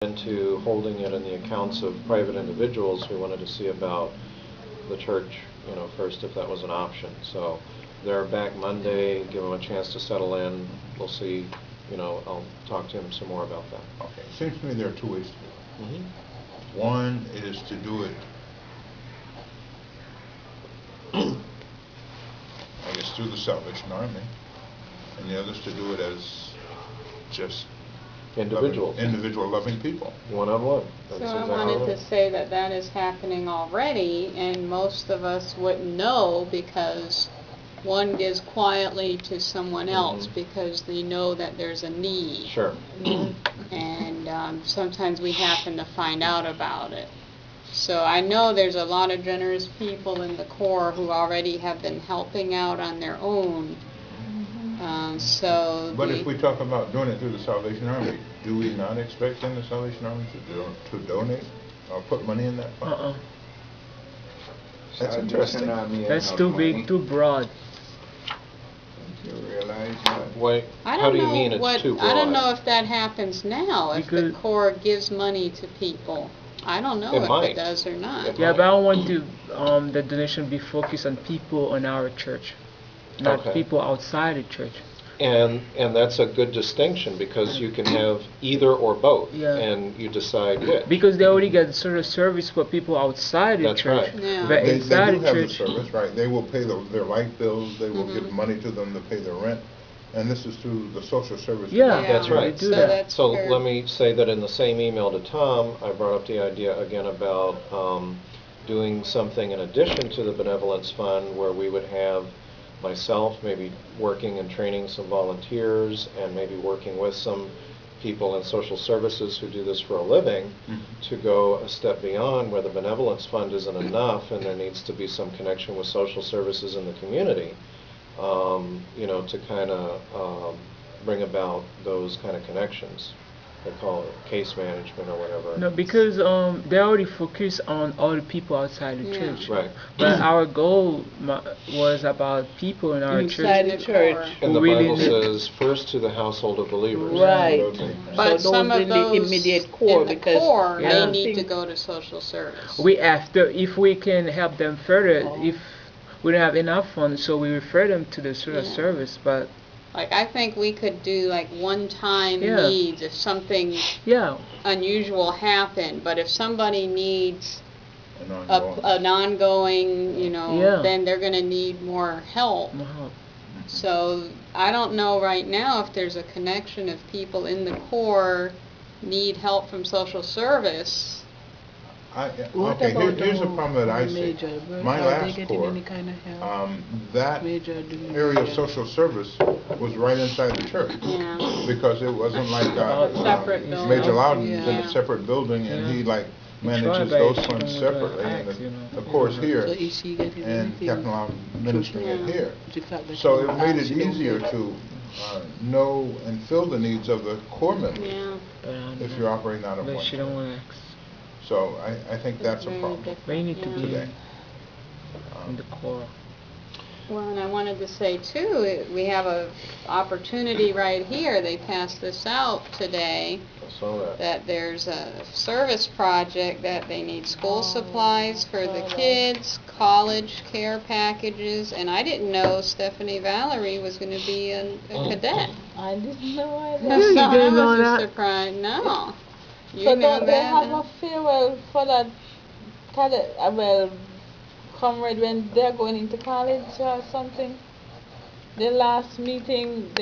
into holding it in the accounts of private individuals, we wanted to see about the church, first if that was an option. So they're back Monday, give them a chance to settle in. We'll see, I'll talk to him some more about that. Okay, it seems to me there are two ways to do it. Mm-hmm. One is to do it, I guess, through the Salvation Army, and the other is to do it as just individuals. Individual loving people. One-on-one. So I wanted to say that is happening already, and most of us wouldn't know because one gives quietly to someone else because they know that there's a need. Sure. And sometimes we happen to find out about it. So I know there's a lot of generous people in the Corps who already have been helping out on their own. But if we talk about doing it through the Salvation Army, do we not expect then the Salvation Army to donate or put money in that fund? That's interesting. That's too big, too broad. You realize that? Wait, how do you mean it's too broad? I don't know if that happens now, if the Corps gives money to people. I don't know if it does or not. Yeah, but I don't want the donation be focused on people in our church, not people outside the church. And that's a good distinction because you can have either or both, and you decide which. Because they already get sort of service for people outside the church. Right. Yeah. But They inside do the have church, the service, right? They will pay their light bills. They will give money to them to pay their rent, and this is through the social service. yeah, That's right. They do that. So let me say that in the same email to Tom, I brought up the idea again about doing something in addition to the benevolence fund where we would have myself maybe working and training some volunteers and maybe working with some people in social services who do this for a living to go a step beyond where the benevolence fund isn't enough and there needs to be some connection with social services in the community, to kind of bring about those kind of connections. They call it case management or whatever. No, because they already focus on all the people outside the church. Right. But our goal was about people in our inside church. the church. And the really Bible says, first to the household of believers. Right. But So some those of in the those immediate core, in the because core, Yeah. they need to go to social service. If we can help them further, if we don't have enough funds, so we refer them to the social service. But Like, I think we could do like one-time needs if something unusual happened. But if somebody needs an ongoing, then they're going to need more help. So I don't know right now if there's a connection if people in the Corps need help from social service. Here's a problem that I see. My last Corps, that area of social service was right inside the church because it wasn't like separate building. Major Loudon's in a separate building and he manages those funds separately, and the Corps here and Captain Loudon ministering it here. So it made it easier to know and fill the needs of the Corps members if you're operating out of one church. So I think that's a problem They need to be today. in the Corps. Well, and I wanted to say too, we have a opportunity right here. They passed this out today. I saw that there's a service project that they need school supplies for the kids, college care packages, and I didn't know Stephanie Valerie was going to be a cadet. I didn't know So either. I was a surprise. No. You So knew don't they that? have a farewell for that cadet, comrade when they're going into college or something? The last meeting.